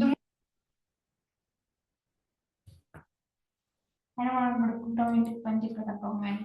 దుమ్ము అయినా మనం పడుకుంటాం ఇంటికి పని చెప్పేటప్పుడు కానీ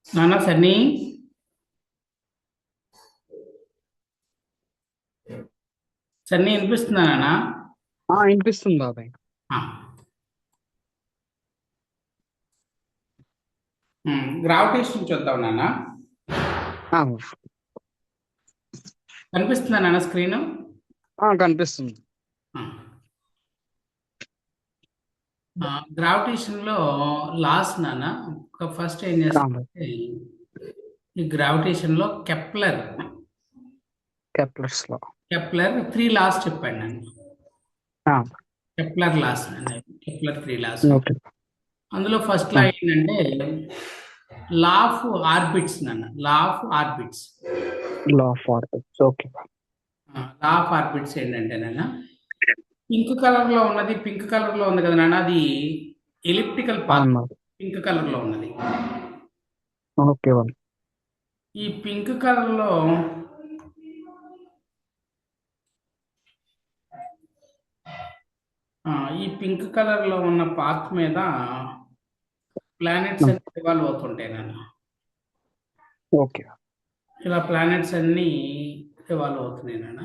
నాన్న సన్నీ సన్నీ వినిపిస్తుందా నాన్న? వినిపిస్తుంది బాబాయ్. గ్రావిటేషన్ చూద్దాం నాన్న. కనిపిస్తుందా నాన్న స్క్రీన్? కనిపిస్తుంది. గ్రావిటేషన్ లో లాస్ నాన్న ఫస్ట్ ఏం చేస్తామంటే ఈ గ్రావిటేషన్ లో కెప్లర్ కెప్లర్స్ 3 లాస్ చెప్పాడు నన్ను. Kepler laws Kepler 3 laws. అందులో ఫస్ట్ లా ఏంటంటే లా ఆఫ్ ఆర్బిట్స్ నాన్న. Law of orbits law of orbits ఏంటంటే నాన్న పింక్ కలర్ లో ఉంది కదా నాన్న, అది ఎలిప్టికల్ పాత్. పింక్ కలర్ లో ఉన్నది. ఈ పింక్ కలర్ లో ఉన్న పాత్ మీద ప్లానెట్స్ అన్ని రివాల్వ్ అవుతుంటాయి నాన్న. ఇలా ప్లానెట్స్ అన్ని రివాల్వ్ అవుతున్నాయి నాన్న.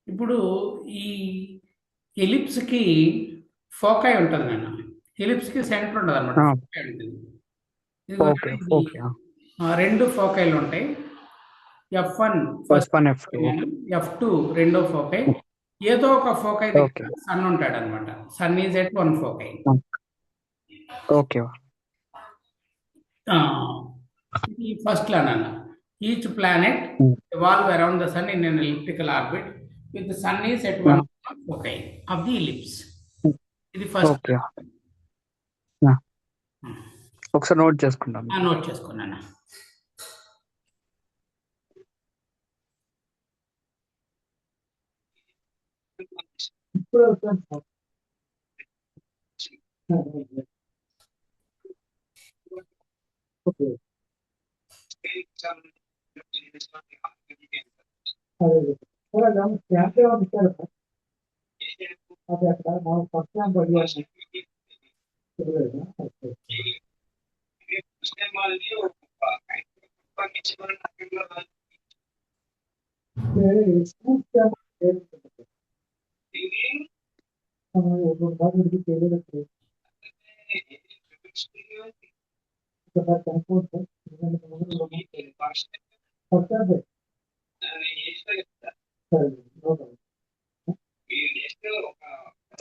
ఇప్పుడు ఈ ఎలిప్స్ కి ఫోకై ఉంటుంది నాన్న. ఎలిప్స్ కి సెంటర్ ఉండదు అనమాట. రెండు ఫోకైలు ఉంటాయి. F1 ఫస్ట్ F2 రెండో ఫోకై. ఏదో ఒక ఫోకై దగ్గర సన్ ఉంటాడు అనమాట. Sun is at one foci. ఈ ఫస్ట్ లా నాన్న. Each planet revolve around the sun in an elliptical orbit with the sun is at one foci of the ellipse. ఇది first. ఒకసారి note చేసుకుంటాను. Note చేసుకున్నాను.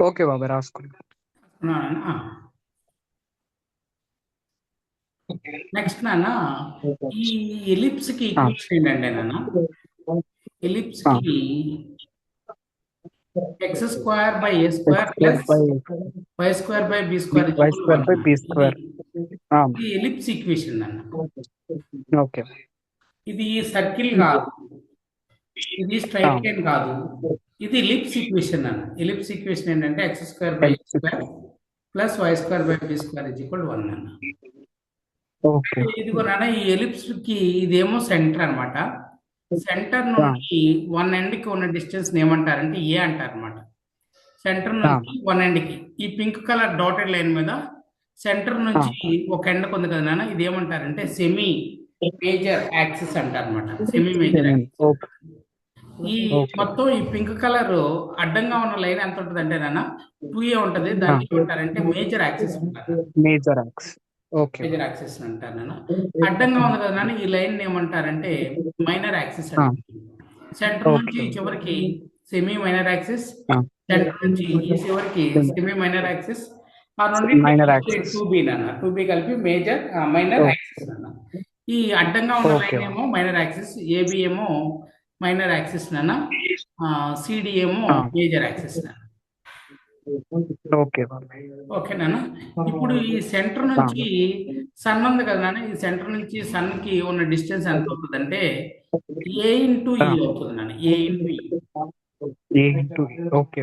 Okay బాబాయ్, రాసుకున్నా. Next నాన్న ఈ ఎలిప్స్ కి ఈక్వేషన్ ఏంటంటే నాన్న, ఎలిప్స్ కి x square by a square plus y square by b square ఇది ఎలిప్స్ ఈక్వేషన్ అన్న. ఇది సర్కిల్ కాదు, ఇది స్ట్రైట్ లైన్ కాదు, ఇది ఎలిప్స్ ఈక్వేషన్ అన్న. ఎలిప్స్ ఈక్వేషన్ ఏంటంటే x² ప్లస్ y²/b² 1 అన్న. ఓకే ఇదిగో నాన్న, ఈ ఎలిప్స్ కి ఇదేమో సెంటర్ అన్నమాట. సెంటర్ నుండి వన్ ఎండ్ కి ఉన్న డిస్టెన్స్ ఏమంటారంటే ఏ అంటారు అనమాట. సెంటర్ నుంచి వన్ ఎండ్ కి ఈ పింక్ కలర్ డాటెడ్ లైన్ మీద సెంటర్ నుంచి ఒక ఎండ్ ఉంది కదా నాన్న, ఇది ఏమంటారంటే సెమీ మేజర్ యాక్సిస్ అంటారు అనమాట. Semi major axis. ఈ మొత్తం ఈ పింక్ కలర్ అడ్డంగా ఉన్న లైన్ ఎంత ఉంటుంది అంటే నాన్న 2a ఉంటది. దాన్ని ఏమంటారంటే మేజర్ యాక్సిస్ అంటారు. Major axis. Okay major axis అంటారు నాన్న. అడ్డంగా ఉంది కదా నాన్న, ఈ లైన్ ఏమంటారంటే మైనర్ యాక్సిస్ అంటారు. సెంటర్ నుంచి చివరికి సెమీ మైనర్ యాక్సిస్, సెంటర్ నుంచి ఈ చివరికి సెమీ మైనర్ యాక్సిస్, ఆ నుండి మైనర్ యాక్సిస్ 2b నాన్న. 2b కలిపి మేజర్ మైనర్ యాక్సిస్ నాన్న. ఈ అడ్డంగా ఉన్న లైన్ ఏమో మైనర్ యాక్సిస్, ఏబి ఏమో మైనర్ యాక్సిస్ నాన్న, సిడి ఏమో మేజర్ యాక్సిస్ నాన్న. ఓకే నాన్న. ఇప్పుడు ఈ సెంటర్ నుంచి సన్ ఉంది కదా నాన్న, ఈ సెంటర్ నుంచి సన్ కి ఉన్న డిస్టెన్స్ ఎంత అవుతుంది అంటే a ఇంటూ e అవుతుంది నాన్న. a into okay.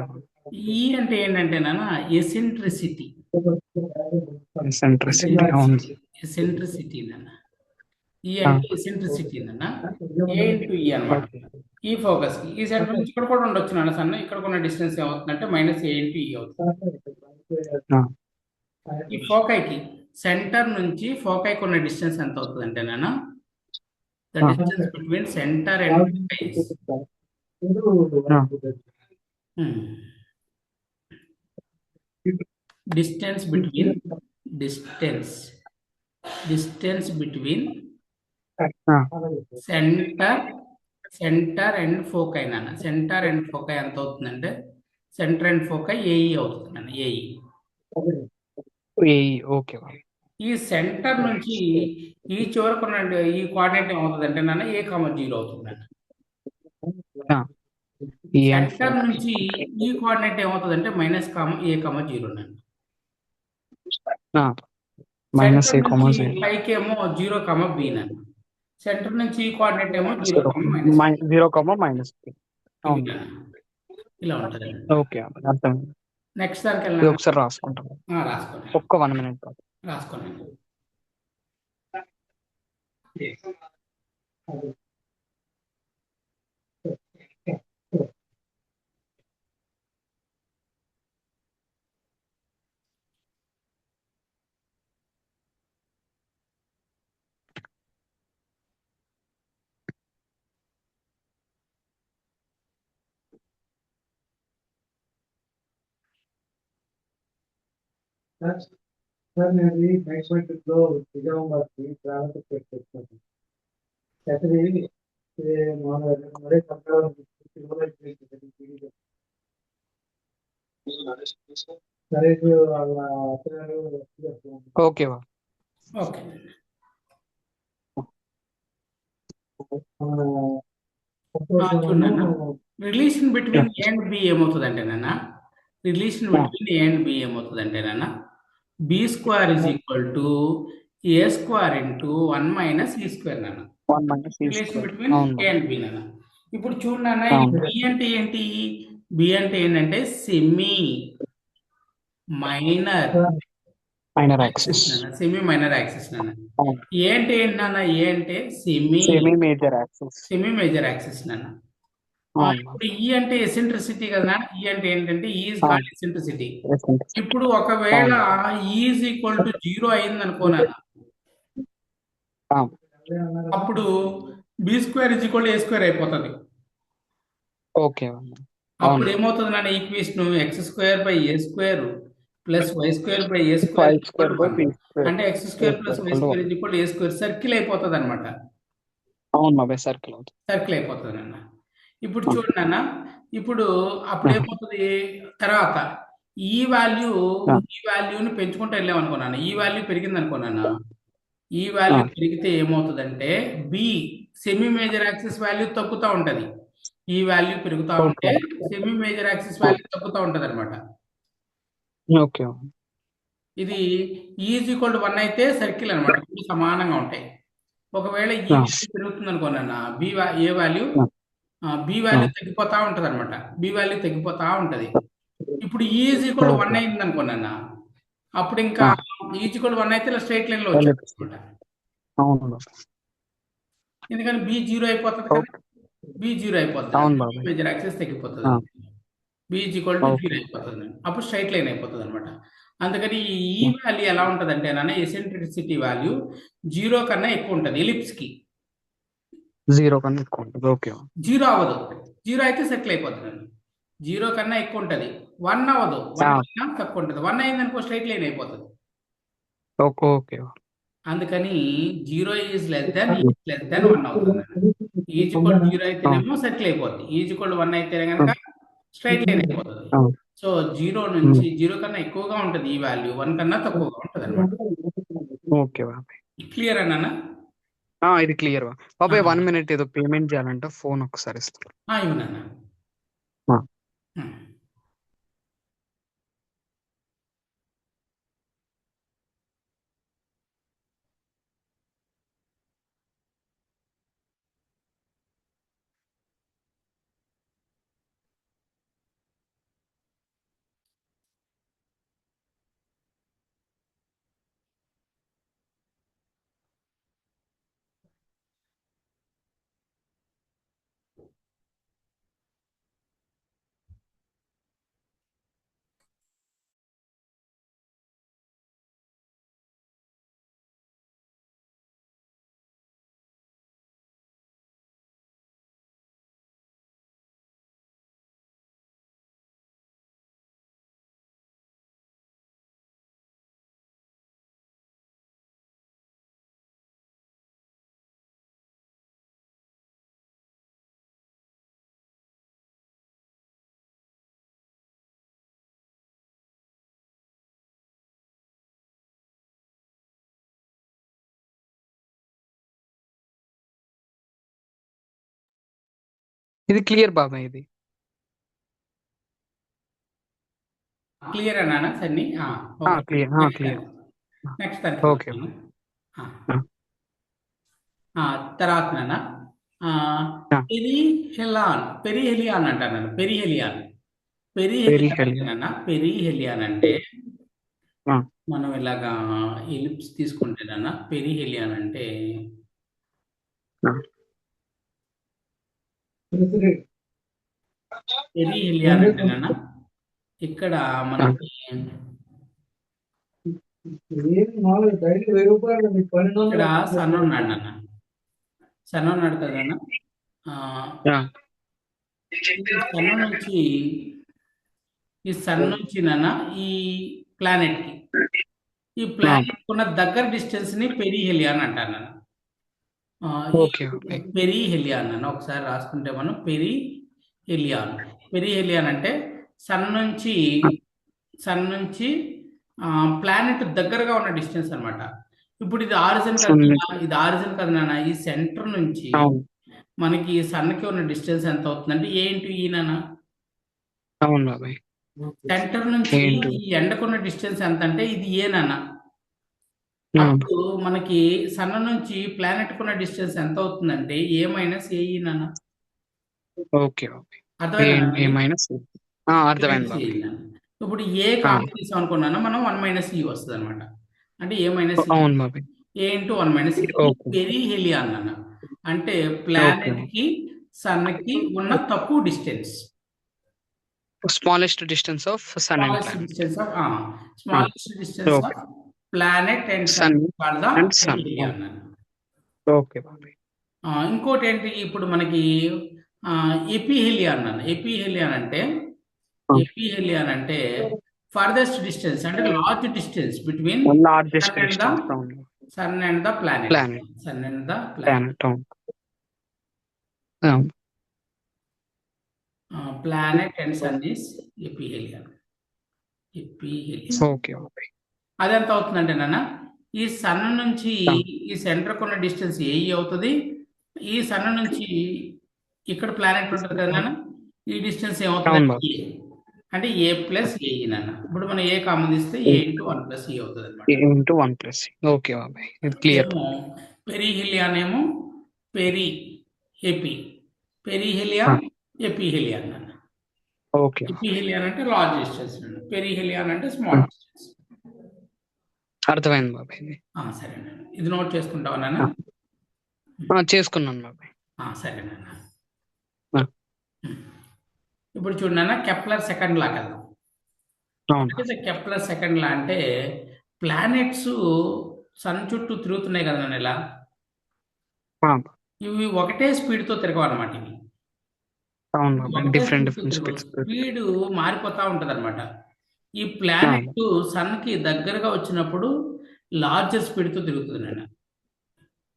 ఈ అంటే ఏంటంటే నాన్న ఎసెంట్రిసిటీ. ఎసెంట్రిసిటీ నాన్న. ఈ అంటే ఎసెంట్రిసిటీ నాన్న. a ఇంటూ e అనమాట. ఈ ఫోకస్ కి ఈ సెంటర్ నుంచి ఇక్కడ కూడా ఉండొచ్చు నాన్న సన్న. ఇక్కడ ఉన్న డిస్టెన్స్ ఏమవుతుందంటే -a ఇంటూ e అవుతుంది. ఈ ఫోకైకి సెంటర్ నుంచి ఫోకైకి ఉన్న డిస్టెన్స్ ఎంత అవుతుంది అంటే నాన్న, the distance between centre and foci. Distance between centre and foci నాన్న. సెంటర్ అండ్ ఫోకై ఎంత అవుతుందంటే సెంటర్ అండ్ ఫోకై ఏఈ అవుతుంది నాన్న. ఏఈ. ఓకే. ఈ సెంటర్ నుంచి ఈ చివరకు ఉన్న ఈ కోఆర్డినేట్ ఏమవుతుంది అంటే నాన్న a,0 అవుతుంది నాన్న. సెంటర్ నుంచి ఈ కోఆర్డినేట్ ఏమవుతుంది అంటే -a,0 నాన్న. పైకి ఏమో 0,b నాన్న. సెంటర్ నుంచి ఈ కోఆర్డినేట్ ఏమో 0,-. ఇలా ఉంటుంది. ఓకే, అర్థం. నెక్స్ట్ దానికి వెళ్ళి ఒకసారి రాసుకుంటాం. రాసుకోండి. ఒక్క 1 minute రాసుకోండి. Okay. Relation between A and B ఏమవుతుంది అంటే నాన్న, relation between A and B ఏమవుతుంది అంటే నాన్న, b² = a² ఇంటూ 1 - e² నాన్న. Relation between A and B నాన్న. ఇప్పుడు చూడు నాన్న, బి అంటే ఏంటి? బి అంటే ఏంటంటే సెమీ మైనర్ యాక్సిస్ నాన్న. సెమీ మైనర్ యాక్సిస్ నాన్న. ఏ అంటే ఏంటి నాన్న? ఏ అంటే semi major axis. Semi major axis నాన్న. ఇప్పుడు ఈ అంటే ఎసెంట్రిసిటీ కదా. ఈ అంటే ఏంటంటే ఈజ్ కాల్డ్ ఎసెంట్రిసిటీ. ఇప్పుడు ఒకవేళ ఈజ్ ఈక్వల్ టు 0 అయింది అనుకోనాను, అప్పుడు b² = a² అయిపోతుంది. ఓకే. అప్పుడు ఏమవుతుంది నాన్న ఈక్వేషన్ x² ప్లస్ y² అంటే x² plus y² a² circle అయిపోతుంది అనమాట. సర్కిల్ అయిపోతుంది నాన్న. ఇప్పుడు చూడండి నాన్న, ఇప్పుడు అప్పుడు ఏమవుతుంది తర్వాత ఈ వాల్యూని పెంచుకుంటూ వెళ్ళాం అనుకున్నాను. ఈ వాల్యూ పెరిగింది అనుకున్నాను. ఈ వాల్యూ పెరిగితే ఏమవుతుందంటే B semi major axis value తగ్గుతూ ఉంటది. ఈ వాల్యూ పెరుగుతూ ఉంటే సెమీ మేజర్ యాక్సిస్ వాల్యూ తగ్గుతూ ఉంటది అనమాట. ఇది ఈజ్ ఈక్వల్ టు 1 అయితే సర్కిల్ అనమాట, సమానంగా ఉంటాయి. ఒకవేళ ఈ ఆ, వాల్యూ పెరుగుతుంది అనుకోనన్నా ఏ వాల్యూ ఆ, బి ఆ, వాల్యూ తగ్గిపోతా ఉంటది అనమాట. బి వాల్యూ తగ్గిపోతా ఉంటది. ఇప్పుడు ఈజ్ ఈక్వల్ ఓకే 1 అయింది అనుకోనన్నా, అప్పుడు ఇంకా ఆ, ఈజ్ ఈక్వల్ 1 అయితే ఇలా స్ట్రైట్ లైన్ లో వచ్చేది అనమాట. అవును బాబాయ్. ఎందుకని బి జీరో అయిపోతుంది కదా, ఓకే బి జీరో అయిపోతుంది అవును కదా, బాబాయ్. మేజర్ యాక్సెస్ తగ్గిపోతుంది. ఆ, B is equal to zero okay అయిపోతుంది, అప్పుడు స్ట్రైట్ లైన్ అయిపోతుంది అనమాట. అందుకని ఈ వాల్యూ ఎలా ఉంటుంది అంటే నాన్న, ఎసెంట్రిసిటీ వాల్యూ 0 కన్నా ఎక్కువ ఉంటుంది ఎలిప్స్ కి. 0 కన్నా ఎక్కువ ఉంటుంది. ఓకే 0 అవ్వదు, 0 అయితే సెటిల్ అయిపోతుంది. 0 కన్నా ఎక్కువ ఉంటుంది, 1 అవ్వదు, 1 కన్నా తక్కువ ఉంటుంది. 1 అయిందనుకో స్ట్రైట్ లైన్ అయిపోతుంది. ఓకే ఓకే అందుకని 0 ఈజ్ లెస్ దెన్ 1 అవుతుంది. ఈజ్ ఈక్వల్ 0 అయితేనేమో సెటిల్ అయిపోద్ది, ఈజ్ ఈక్వల్ 1 అయితేనే కనుక స్ట్రైట్ లైన్ అయిపోతుంది. సో 0 నుంచి 0 కన్నా ఎక్కువగా ఉంటుంది ఈ వాల్యూ, 1 కన్నా తక్కువగా ఉంటుంది అనమాట. ఓకే బాబాయ్. క్లియర్ అన్నా? ఇది క్లియర్ బాబాయ్. 1 minute ఏదో పేమెంట్ చేయాలంట, ఫోన్ ఒకసారి ఇస్తారు. ఇవ్వనన్నా. ఆ. ఇది క్లియర్ బాబాయ్. ఇది క్లియర్ అన్నా Sunny? Clear clear. Next okay తర్వాత నాన్న, పెరిహెలియాన్ అంటాను. పెరిహెలియాన్ అంటే మనం ఇలాగా ఎలిప్స్ తీసుకుంటేనన్నా, పెరిహెలియాన్ అంటే అంటేనన్నా, ఇక్కడ మనకి ఇక్కడ సన్ ఉన్నాడు నాన్న, సన్ ఉన్నాడు కదా నాన్న. ఈ సన్ నుంచి నాన్న ఈ ప్లానెట్ కి, ఈ ప్లానెట్ ఉన్న దగ్గర డిస్టెన్స్ ని పెరిహెలియాన్ అంటారు నాన్న. పెరిహెలియాన్ అన్న ఒకసారి రాసుకుంటే మనం, పెరిహెలియాన్ అంటే సన్ నుంచి ప్లానెట్ దగ్గరగా ఉన్న డిస్టెన్స్ అన్నమాట. ఇప్పుడు ఇది ఆరిజిన్ కదా నాన్న. ఈ సెంటర్ నుంచి మనకి సన్ కి ఉన్న డిస్టెన్స్ ఎంత అవుతుందంటే ఏ ఇంటూ ఈ నాన్న. సెంటర్ నుంచి ఈ ఎండకున్న డిస్టెన్స్ ఎంత అంటే ఇది ఏ నాన్న. అప్పుడు మనకి సన్ నుంచి ప్లానెట్ కున్న డిస్టెన్స్ ఎంత అవుతుందంటే ఏ మైనస్ ఏఈ నాన్న. అర్థమైంది. ఇప్పుడు ఏ కామన్ తీసాం అనుకున్నాను మనం, 1 మైనస్ ఈ వస్తుంది అనమాట. అంటే a minus a into 1 minus perihelion అన్న. అంటే ప్లానెట్ కి సన్ కి ఉన్న తక్కువ distance, smallest distance of sun and planet and sun. ఇంకోటి ఏంటి, ఇప్పుడు మనకి ఎపిహెలియాన్ అంటే ఫర్దెస్ట్ డిస్టెన్స్, అంటే large distance between sun and the planet. Planet and sun is aphelion. అదెంత అవుతుందంటే నాన్న, ఈ సన్ నుంచి ఈ సెంటర్ కున్న డిస్టెన్స్ ఏఈ అవుతుంది. ఈ సన్ నుంచి ఇక్కడ ప్లానెట్ ఉంటుంది కదా నాన్న, ఈ డిస్టెన్స్ ఏమవుతుంది అంటే ఏ ప్లస్ ఏఈ నాన్న. ఇప్పుడు మనం ఏ కామన్ తీస్తే ఏ ఇంటూ 1 ప్లస్ ఈ అవుతుంది అనమాట. పెరిహిలియన్ ఏమో పెరి ఎపి, పెరిహిలియన్ ఎపిహిలియన్ అన్న. ఓకే ఎపిహిలియన్ అంటే లార్జ్ డిస్టెన్స్, పెరిహిలియన్ అంటే స్మాల్ డిస్టెన్స్. అర్థమైంది బాబాయ్ ఇది. సరేనండి, ఇది నోట్ చేసుకుంటావా నాన్న? చేసుకున్నాను బాబాయ్. సరేనన్న. ఆ. ఇప్పుడు చూడన్నా కెప్లర్ సెకండ్ లాకి వెళ్దాం. అవును కెప్లర్ సెకండ్ లా అంటే ప్లానెట్స్ సన్ చుట్టూ తిరుగుతున్నాయి కదా నాన్న ఇలా. ఇవి ఒకటే స్పీడ్ తో తిరగవు అనమాట. ఇవి అవును బాబాయ్, డిఫరెంట్ స్పీడ్స్. స్పీడ్ మారిపోతా ఉంటది అనమాట. ఈ ప్లానెట్ సన్ కి దగ్గరగా వచ్చినప్పుడు లార్జర్ స్పీడ్ తో తిరుగుతుంది నాన్న.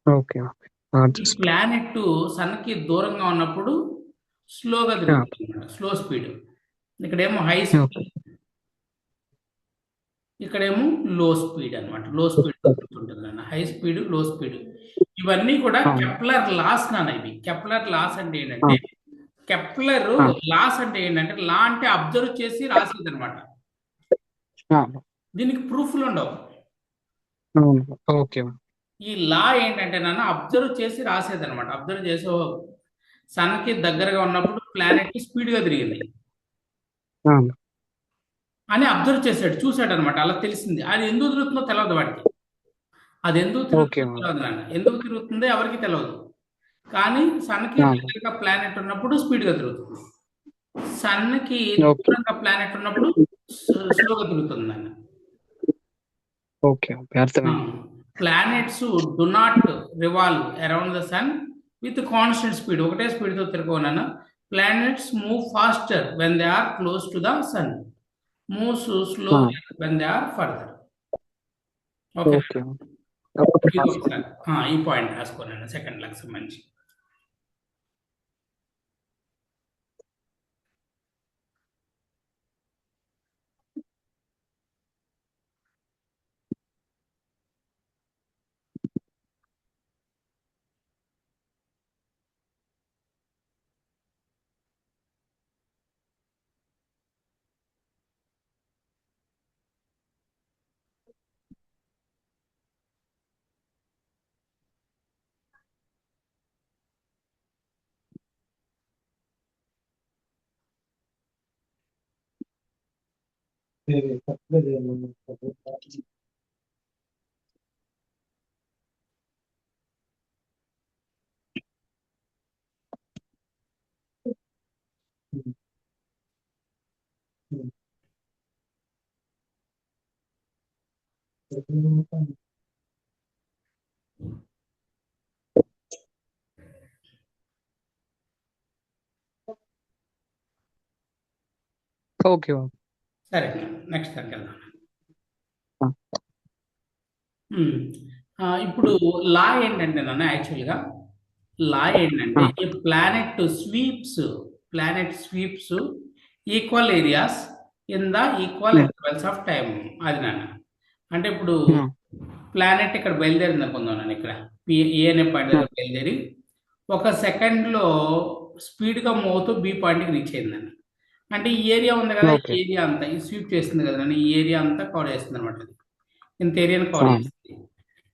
ఓకే ఈ ప్లానెట్ సన్ కి దూరంగా ఉన్నప్పుడు స్లోగా తిరుగుతుంది అనమాట, స్లో స్పీడ్. ఇక్కడేమో హై స్పీడ్, ఇక్కడేమో లో స్పీడ్ అనమాట. లో స్పీడ్ తిరుగుతుంటుంది నాన్న, హై స్పీడ్, లో స్పీడ్. ఇవన్నీ కూడా కెప్లర్ లాస్ నాన్న. ఇవి కెప్లర్ లాస్ అంటే ఏంటంటే, కెప్లర్ లాస్ అంటే ఏంటంటే, లా అంటే అబ్జర్వ్ చేసి రాసేది అనమాట. దీనికి ప్రూఫ్లు ఉండవు. ఓకే. ఈ లా ఏంటంటే నాన్న అబ్జర్వ్ చేసి రాసేది అనమాట. అబ్జర్వ్ చేసి సన్ కి దగ్గరగా ఉన్నప్పుడు ప్లానెట్ కి స్పీడ్ గా తిరిగింది అని అబ్జర్వ్ చేశాడు, చూశాడు అనమాట. అలా తెలిసింది. అది ఎందుకు తిరుగుతుందో తెలియదు వాడికి. అది ఎందుకు తిరుగుతుందో తెలియదు నాన్న. ఎందుకు తిరుగుతుందో ఎవరికి తెలియదు. కానీ సన్ కి దగ్గరగా ప్లానెట్ ఉన్నప్పుడు స్పీడ్ గా తిరుగుతుంది, సన్ కి దూరంగా ప్లానెట్ ఉన్నప్పుడు స్లోగా తిరుగుతుంది నాన్న. Planets do not revolve around the sun with constant speed. ఒకటే స్పీడ్ తో తిరగవనన్నా. Planets move faster when they are close to the sun, moves slow when they are farther. Okay, ఈ పాయింట్ రాసుకోనండి సెకండ్ లాకి సంబంధించి. ఓకే సరే, next దానికి వెళ్దాం. ఇప్పుడు లా ఏంటంటే నాన్న, యాక్చువల్గా లా ఏంటంటే planet sweeps equal areas in the equal intervals of time. అది నాన్న. అంటే ఇప్పుడు ప్లానెట్ ఇక్కడ బయలుదేరింది అనుకుందాం నాన్న. ఇక్కడ ఏ అనే పాయింట్ దగ్గర బయలుదేరి 1 సెకండ్లో స్పీడ్గా మూవ్ అవుతూ బి పాయింట్కి రీచ్ అయిందన్న. అంటే ఈ ఏరియా ఉంది కదా, ఈ ఏరియా అంతా ఈ స్వీప్ చేస్తుంది కదా, ఈ ఏరియా అంతా కవర్ చేస్తుంది అనమాట. ఇంత ఏరియాని కవర్ చేస్తుంది.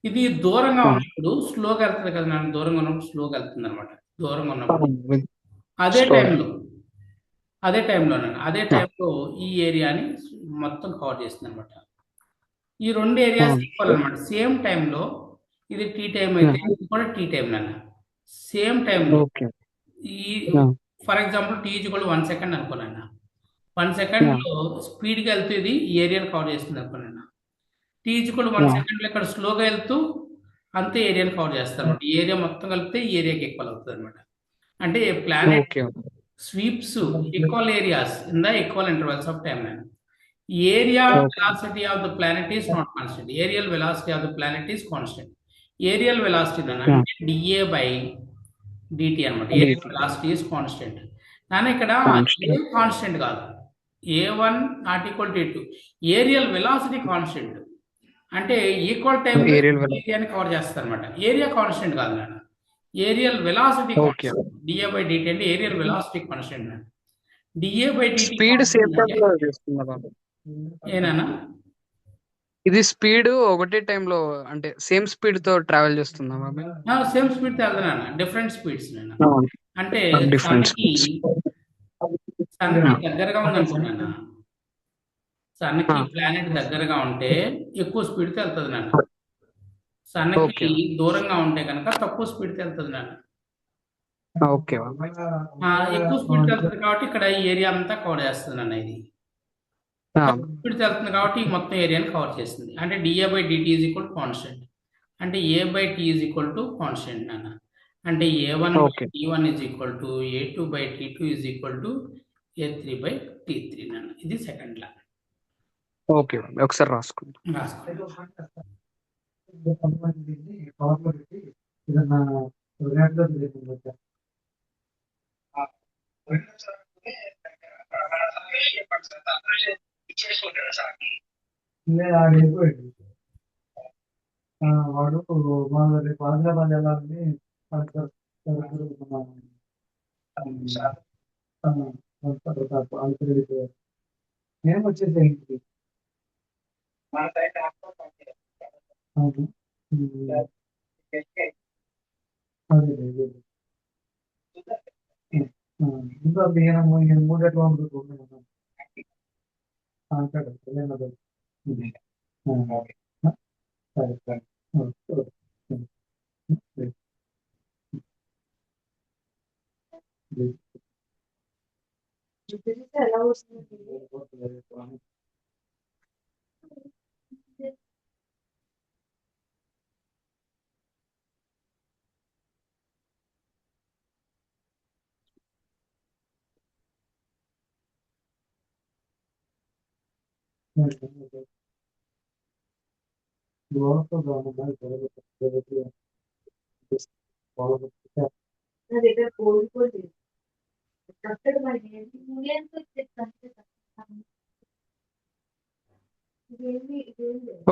ఇది దూరంగా ఉన్నప్పుడు స్లోగా వెళ్తుంది కదా నాన్న, దూరంగా ఉన్నప్పుడు స్లోగా వెళ్తుంది అనమాట. దూరంగా ఉన్నప్పుడు అదే టైంలో ఈ ఏరియాని మొత్తం కవర్ చేస్తుంది అనమాట. ఈ 2 ఏరియాస్ ఈక్వల్ అనమాట. సేమ్ టైంలో ఇది టీ టైం అయితే ఇది కూడా టీ టైం నాన్న. సేమ్ టైంలో ఈ for example T equal 1 second అనుకోనన్నా. 1 సెకండ్లో స్పీడ్గా వెళ్తూ ఇది ఈ ఏరియాని కవర్ చేస్తుంది అనుకోనన్నా. టీ ఈక్వల్ 1 సెకండ్లో ఇక్కడ స్లోగా వెళ్తూ అంతే ఏరియాని కవర్ చేస్తారు అనమాట. ఈ ఏరియా మొత్తం కలిపితే ఈ ఏరియాకి ఈక్వల్ అవుతుంది అనమాట. అంటే planet sweeps equal areas in the equal intervals of time నాన్న. Area velocity of the planet is not constant. Aerial velocity of the planet is constant. Aerial velocity అంటే dA by dt అనమాట. Aerial velocity is constant. కానీ ఇక్కడ ఏ constant కాదు. A1 not equal to A2. Areal velocity constant. అంటే equal time ఏరియాని cover చేస్తారు అనమాట. Area constant కాదు నాన్న. Areal velocity constant. dA by dt అంటే ఏరియల్ వెలాసిటీ కాన్స్టెంట్ నాన్న. dA by dt speed same టైంలో చేస్తున్నా ఏనా ఇది స్పీడ్ ఒకటే టైంలో అంటే సేమ్ స్పీడ్ తో ట్రావెల్ చేస్తుందా బాబాయ్? సేమ్ స్పీడ్ వెళ్తున్నాను, డిఫరెంట్ స్పీడ్స్ నేను. అంటే డిఫరెంట్ సన్కి దగ్గరగా ఉందనుకున్నాను. సన్కి ప్లానెట్ దగ్గరగా ఉంటే ఎక్కువ స్పీడ్తో వెళ్తుంది నాన్న. సన్కి దూరంగా ఉంటే కనుక తక్కువ స్పీడ్తో వెళ్తుంది నాన్న. ఓకే ఎక్కువ స్పీడ్తో వెళ్తుంది కాబట్టి ఇక్కడ ఈ ఏరియా అంతా కవర్ చేస్తుంది నాన్న. ఇది స్పీడ్తో వెళ్తుంది కాబట్టి ఈ మొత్తం ఏరియాని కవర్ చేస్తుంది. అంటే dA/dt is equal to constant. అంటే A/t is equal to constant నాన్న. అంటే A1/T1 is equal to A2/T2 is equal to A3/T3 నాన్న. ఇది సెకండ్ లా. ఓకే ఒకసారి రాసుకోండి. వాడు రేపు ఆదిలాబాద్ వెళ్ళాలని నేను వచ్చేసి ఇంటికి ఇంకా నేను 3 గంటల సరే సరే ఎలా వస్తుంది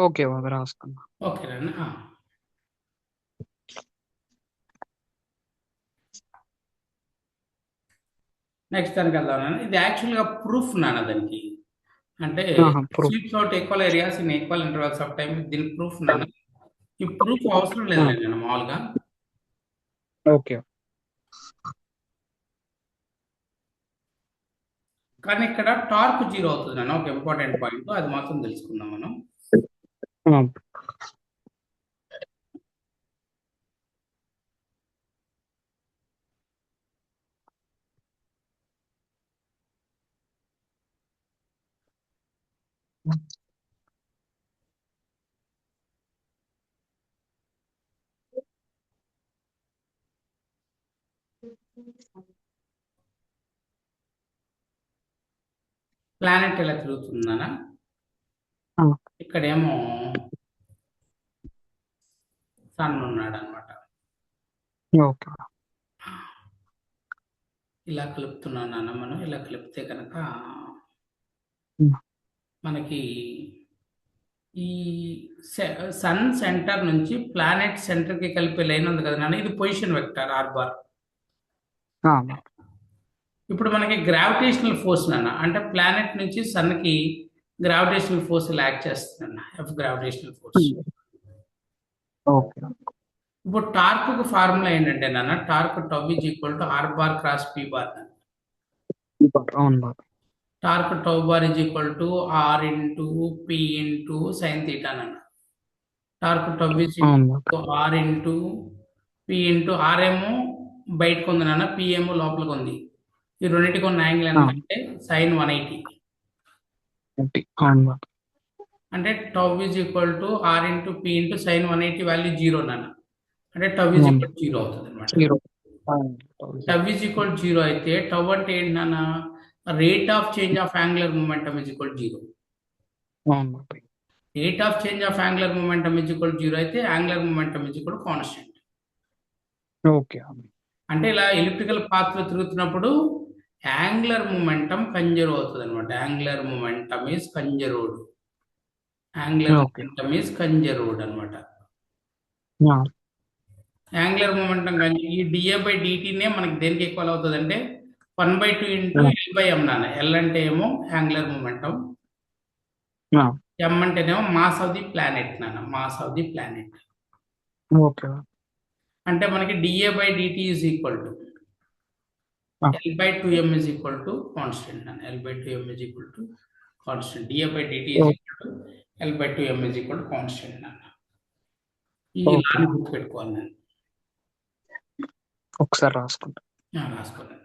ఓకే బాబా రాసుకున్నా. ఓకే నాన్న. నెక్స్ట్ దానికి వెళ్దాం నాన్న. ఇది యాక్చువల్గా ప్రూఫ్ నాన్న దానికి. అంటే sweeps out equal areas in equal intervals of time. దీని ప్రూఫ్ నాన్న. ఈ ప్రూఫ్ అవసరం లేదు నేను మామూలుగా. ఓకే కానీ ఇక్కడ టార్క్ 0 అవుతుంది నాన్న. ఒక ఇంపార్టెంట్ పాయింట్, అది మాత్రం తెలుసుకుందాం మనం. ప్లానెట్ ఎలా తిరుగుతుందనా, ఇక్కడేమో సన్ ఉన్నాడు అనమాట. ఇలా కలుపుతున్నాను మనం. ఇలా కలిపితే కనుక మనకి ఈ సన్ సెంటర్ నుంచి ప్లానెట్ సెంటర్కి కలిపే లైన్ ఉంది కదా నాన్న, ఇది పొజిషన్ వెక్టర్ R⁻. ఇప్పుడు మనకి గ్రావిటేషనల్ ఫోర్స్ నాన్న, అంటే ప్లానెట్ నుంచి సన్కి గ్రావిటేషనల్ ఫోర్స్ యాక్ట్ చేస్తుంది F గ్రావిటేషనల్ ఫోర్స్. ఇప్పుడు టార్క్ ఫార్ములా ఏంటంటే నాన్న, torque τ is equal to R⁻ cross P bar. Torque τ bar is equal to R into P into sine theta నాన్న. Torque τ is equal to R into P into R ఏమో బయటకు ఉంది నాన్న, P ఏమో లోపలికి ఉంది. ఈ రెండింటికి ఉన్న యాంగిల్ అంటే సైన్ 180. అంటే τ is equal to R into P into sine 180 value 0 నాన్న. అంటే τ ఈజ్ ఈక్వల్ 0 అవుతుంది అనమాట. τ ఈజ్ ఈక్వల్ 0 అయితే τ అంటే ఏంటి నాన్న, rate of change of angular momentum is equal 0. Rate of change of angular momentum is equal 0 అయితే angular momentum is equal constant. అంటే ఇలా ఎలిప్టికల్ పాత్ లో తిరుగుతున్నప్పుడు యాంగులర్ మొమెంటం కన్జర్వ్ అవుతుంది అనమాట. Angular momentum is conserved. Angular momentum is conserved అనమాట. Angular momentum ఈ dA/dt నే మనకి దేనికి ఈక్వల్ అవుతుంది అంటే 1/2 ఇంటూ L/m నాన్న. L అంటే ఏమో యాంగులర్ మొమెంటం, M అంటేనేమో మాస్ ఆఫ్ ది ప్లానెట్ నాన్న, mass of the planet. Okay. అంటే మనకి dA/dt is equal to L/2m is equal to constant and L/2m is equal to constant. dA/dt is equal to L/2m is equal to constant అన్న. ఈ లాని గుర్తుపెట్టుకోవాలి నేను. ఒకసారి రాసుకుంటా. రాసుకోండి.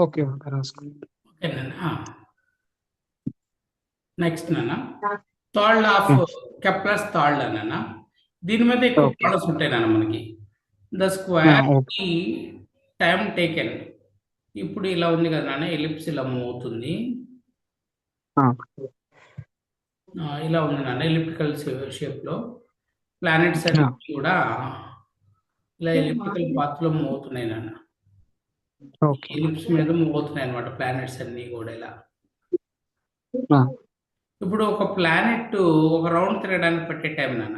ఓకే రాసుకుంటా. ఓకేనా? నెక్స్ట్ నాన్న థర్డ్ ఆఫ్ కెప్లర్స్ థర్డ్ అన్న. దీని మీద ఎక్కువ Okay. ప్రాబ్లమ్స్ ఉంటాయి నాన్న మనకి. The square Okay. Time taken. ఇప్పుడు ఇలా ఉంది కదా నాన్న, ఎలిప్స్ ఇలా మూవ్ అవుతుంది. ఇలా ఉంది నాన్న, ఎలిప్టికల్ షేప్ లో ప్లానెట్స్ అన్ని కూడా ఇలా ఎలిప్టికల్ పాత్ లో మూవ్ అవుతున్నాయి నాన్న. ఓకే. ఎలిప్స్ మీద మూవ్ అవుతున్నాయి అనమాట ప్లానెట్స్ అన్ని కూడా ఇలా. ఇప్పుడు ఒక ప్లానెట్ ఒక రౌండ్ తిరగడానికి పట్టే టైం నాన్న,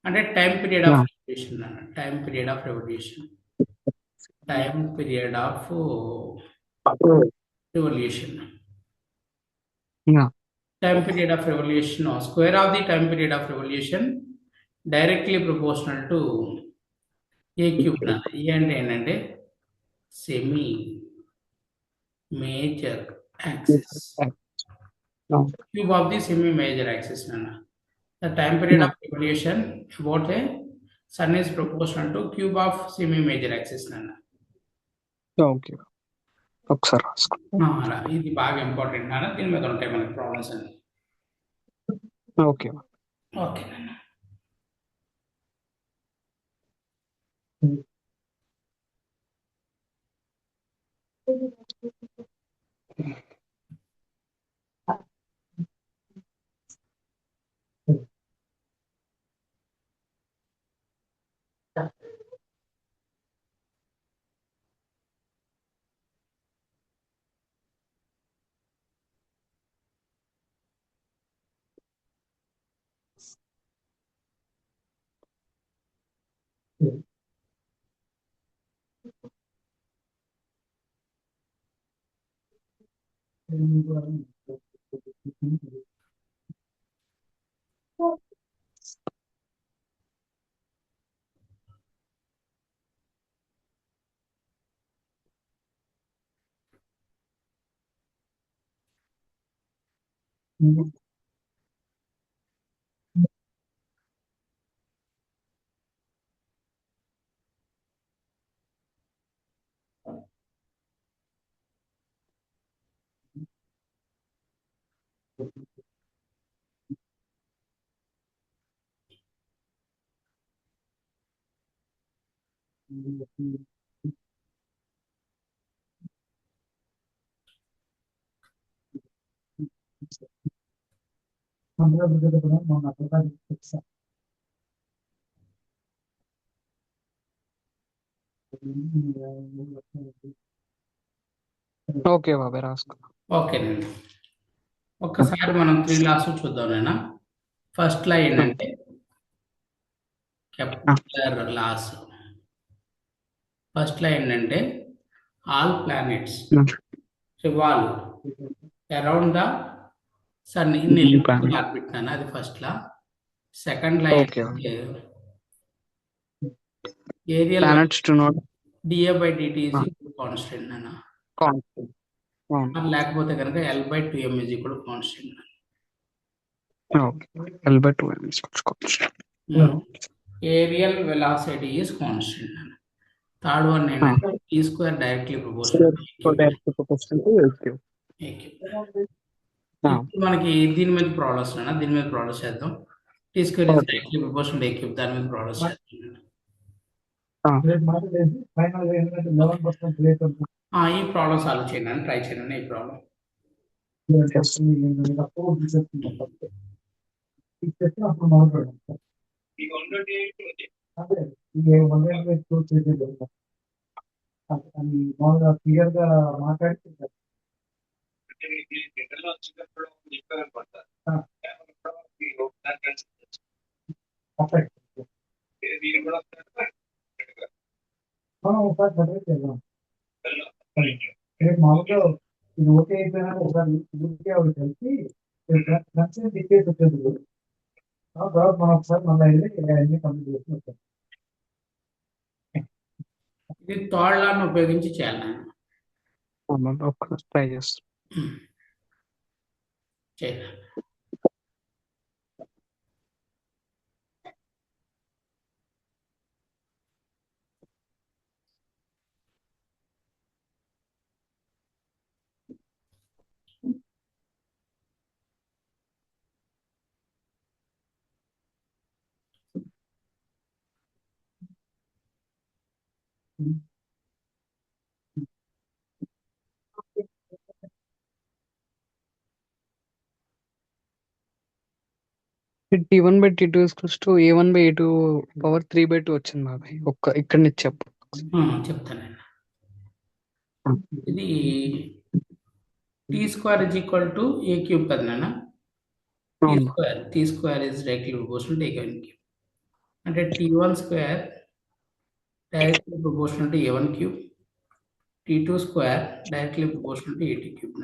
అంటే టైం పీరియడ్ ఆఫ్ రెవల్యూషన్ నాన్న. Time period of revolution, time period of revolution. Time period of revolution, or square of the time period of revolution directly proportional to a cube నాన్న. E అంటే ఏంటంటే semi major axis, cube of the semi major axis నాన్న. The time period of revolution about a sun is proportional to cube of semi major axis నాన్న. Okay. ఒకసారి రాసుకుంటా. ఇది బాగా important నాన్న, దీని మీద ఉంటాయి మనకి ప్రాబ్లమ్స్ అన్ని. ఓకే. ఓకే నాన్న. ఓకే బాబాయ్ రాసుకో. ఓకేనండి. ఒక్కసారి మనం 3 లాస్ చూద్దాం నాన్న. ఫస్ట్ లా ఏంటంటే కెప్లర్ లాస్. ఫస్ట్ లా ఏంటంటే all planets revolve around the sun in elliptical orbit నాన్న, అది first law. Second law Okay. Areal Planets do not dA/dt is constant నాన్న. constant. లేకపోతే కనుక L/2m is equal constant. Okay. L by 2m is constant. Areal velocity is constant నాన్న. Third one ఏంటంటే T square directly proportional So that's the proportion to AQ. ఇప్పుడు మనకి దీని మీద problems నాన్న, దీని మీద ప్రాబ్లమ్స్ చేద్దాం. T square is directly proportional to AQ, దాని మీద ప్రాబ్లమ్స్ చేద్దాం. రేపు మాట్లాడేసి ఫైనల్ గా ఏంటంటే 11% రేట్ ఉంటుంది. ఈ ప్రాబ్లమ్ సాల్వ్ చేయండి, ట్రై చేయండి ఈ ప్రాబ్లం. అప్పుడు మాట్లాడదాం. అదే ఈ 100 ప్రూవ్ చేసేది అని మామూలుగా క్లియర్ గా మాట్లాడితే మనం ఒకసారి బదిలీ చేద్దాం. రేపు మామూలుగా ఇది ఓకే అయిపోయినా ఒకసారి ఊరికే ఆవిడ కలిసి నచ్చిన టికెట్ వచ్చేది. ఆ తర్వాత మనం ఒకసారి మళ్ళీ వెళ్ళి అన్ని కంప్లీట్ చేసి వచ్చాం. ఇది థర్డ్ లాను ఉపయోగించి చేయాలి నాన్న. ఒక్కసారి ట్రై చేస్తాం. చేయాలి. T1 by T2 is equals to A1 by A2 power 3 by 2 వచ్చింది బాబాయ్. ఇక్కడ నుంచి చెప్పు. చెప్తానండి. ఇది T square is equal to A cube కదా నాన్న. T square is directly proportional to A1 cube. అంటే T1 square directly proportional to A1 cube, T2 square directly proportional to A2 cube.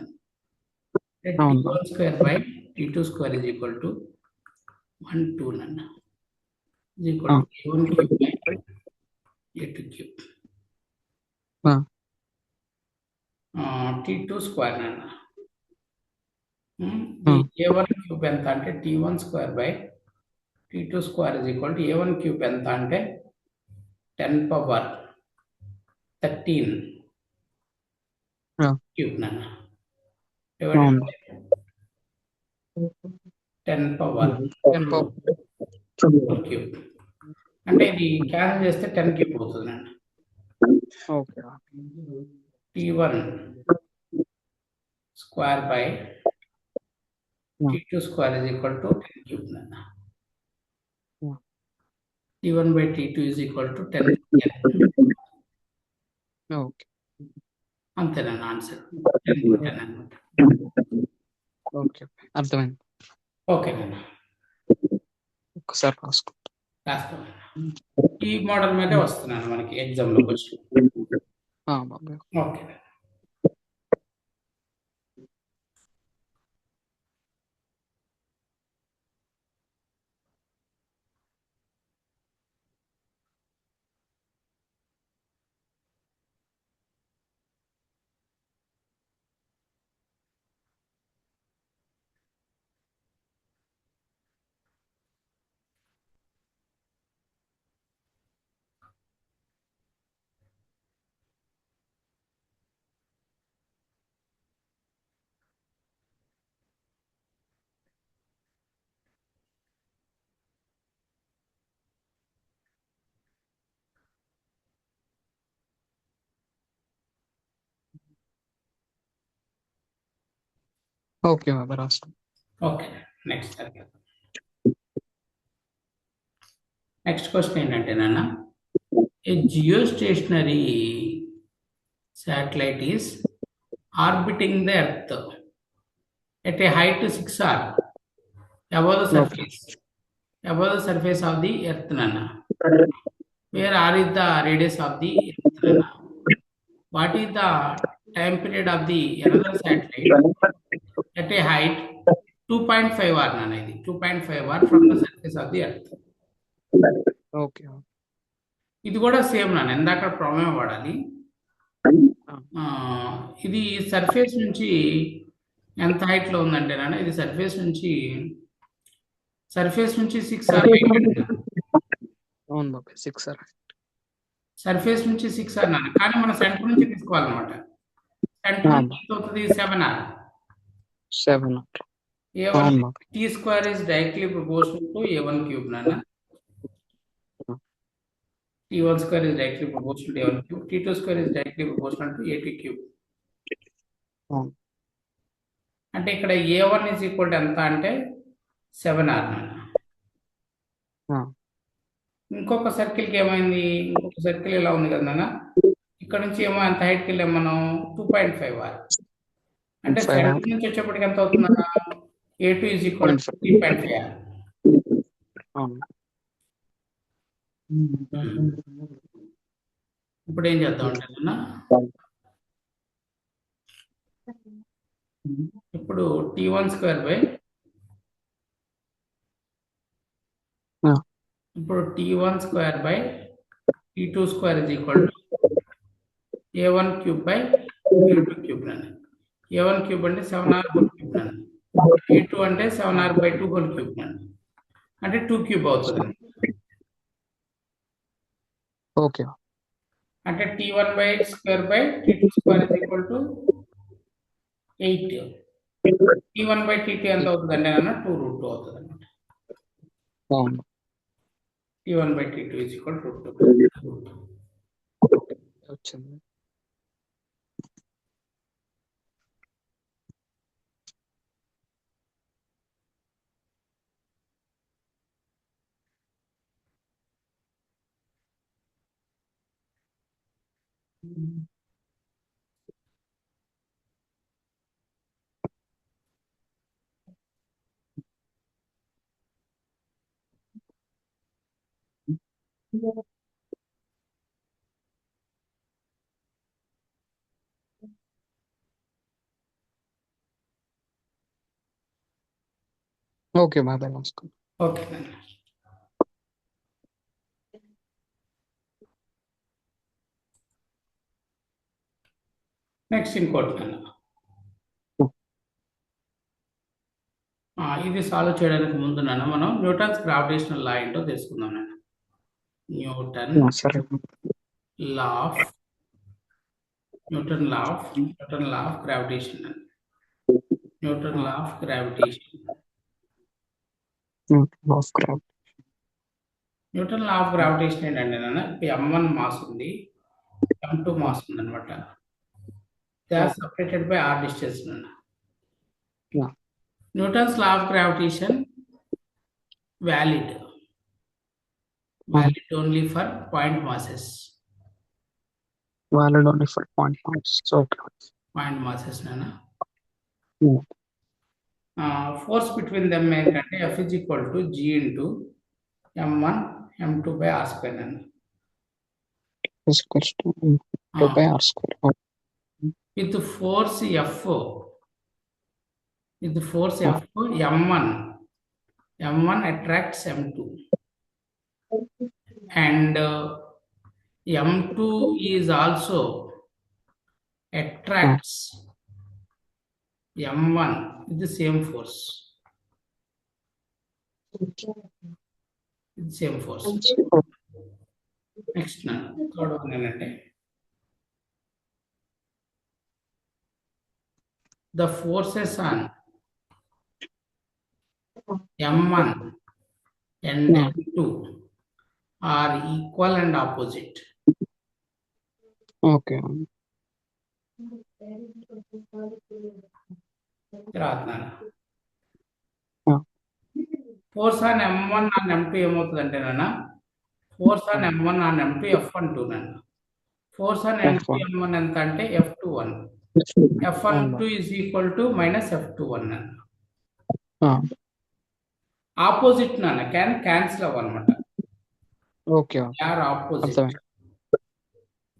T1 square by T2 square is equal to 1 2 నాన్న is equal to A1 cube by A2 cube. T2 square నాన్న. A1 cube ఎంత అంటే T1 square by T2 square is equal to A1 cube ఎంత అంటే 10 power 13 cube నాన్న. 10 power cube అంటే ఇది cancel చేస్తే 10 క్యూబ్ అవుతుంది అండి. T1 square by T2 square is equal to 10 cube నాన్న. T1 by T2 is equal to 10. అంతేనా ఆన్సర్? 10 అనమాట. అర్థమైంది. ఓకే నాన్న, ఒకసారి రాస్తాం. ఈ మోడల్ మీదే వస్తున్నాను మనకి ఎగ్జామ్ లో క్వశ్చన్. ఓకే. ఓకే బాబా రాస్తాం. ఓకే, నెక్స్ట్ క్వశ్చన్ ఏంటంటే నాన్న, a geostationary satellite is orbiting the earth at a height 6r above the surface of the earth nana. Where r is the radius of the earth nana. What is the time period of the another satellite at a height 2.5 r అనేది 2.5 r from the surface of the earth. Okay. ఇది కూడా same నాన్న, ఇందాక ప్రమేయం వాడాలి. ఇది surface నుంచి ఎంత హైట్ లో ఉందంటే నాన్న, ఇది సర్ఫేస్ నుంచి 6 r అవును బాబాయ్, 6 r. సర్ఫేస్ నుంచి 6 r నాన్న, కానీ మన సెంటర్ నుంచి తీసుకోవాలన్నమాట. సెంటర్ నుంచి ఎంత అవుతుంది? 7 r. 7 r. A1 అవును బాబాయ్. t square is directly proportional to A1 cube నాన్న. T1 square is directly proportional to A1 cube. T2 square is directly proportional to A2 cube. అవును. అంటే ఇక్కడ A1 is equal to ఎంత అంటే 7 r నాన్న. ఇంకొక సర్కిల్కి ఏమైంది? ఇంకొక సర్కిల్ ఇలా ఉంది కదా నాన్న, ఇక్కడ నుంచి ఏమో ఎంత హైట్కి వెళ్ళాం మనం? 2.5 r. అంటే సెంటర్ నుంచి వచ్చేప్పటికి ఎంత అవుతుందన్నా? A2 is equal to 3.5 r. అవును. ఇప్పుడు ఏం చేద్దాం అంటే నాన్న, ఇప్పుడు T1 square by ఇప్పుడు T1 square by T2 square is equal to A1 cube by A2 cube నాన్న. A1 cube అంటే 7r whole cube నాన్న. A2 అంటే 7r by 2 whole cube నాన్న. అంటే 2 cube అవుతుంది. ఓకే. అంటే T1 by square by T2 square is equal to 8. T1 by T2 ఎంత అవుతుంది అంటే నాన్న? 2√2 అవుతుంది అన్నమాట. అవును. T1 by T2 is equal to √2. వచ్చింది. ఓకే బాబాయ్, నమస్కారం. ఓకే నాన్న. నెక్స్ట్ ఇంకోటి నాన్న, ఇది సాల్వ్ చేయడానికి ముందు నాన్న మనం న్యూటన్స్ గ్రావిటేషనల్ లా ఏంటో తెలుసుకుందాం నాన్న. న్యూటన్ సరే. Law of gravitation. Newton law of gravitation. Newton law of gravitation ఏంటంటే నాన్న, ఇప్పుడు M1 మాస్ ఉంది, M2 మాస్ ఉంది అనమాట. They are separated by r distance నాన్న. Newton's law of gravitation valid only for point masses. Valid only for point masses. Okay. Point masses nana. Force between them ఏంటంటే F is equal to G into M1 M2 by R square nana. Is equal to M2 by R square. With force F, M1 attracts M2 and M2 is also attracts M1 with the same force. Next now, third one ఏంటంటే the forces on M1 and M2 are equal and opposite. Okay. Force on M1 and M2 ఏమవుతుందంటే నాన్న, force on M1 on M2 F12 నాన్న. Force on M2 M1 ఎంత అంటే F21. F12 is equal to minus F21 నాన్న. Opposite నాన్న, cancel అవ్వనమాట. Okay.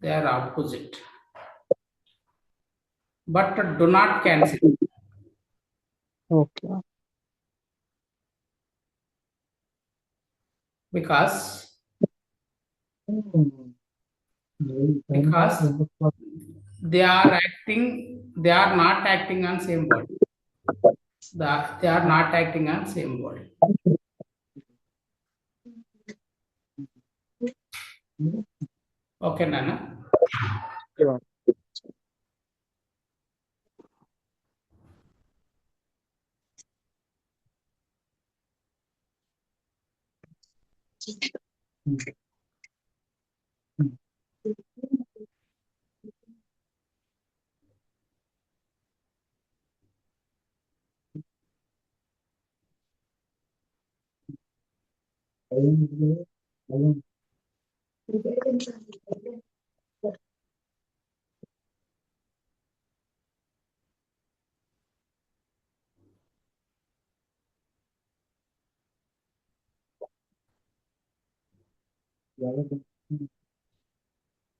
They are opposite but do not cancel. Okay. because because they are not acting on same body. They are not acting on same body. Okay, Nana.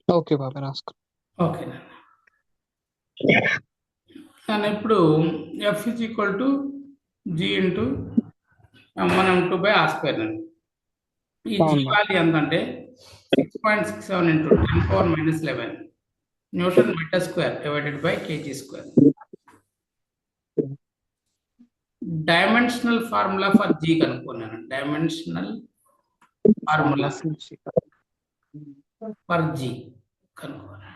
Okay బాబాయ్ రాసుకో. Okay నాన్న ఇప్పుడు F is equal to G into మనం 2/r². ఈ G value ఎంత అంటే 6.67 into 10⁻⁻11 newton metre square divided by kg square. Dimensional formula for G కనుక్కున్నాను. Dimensional formula for G కనుక్కోవాలి.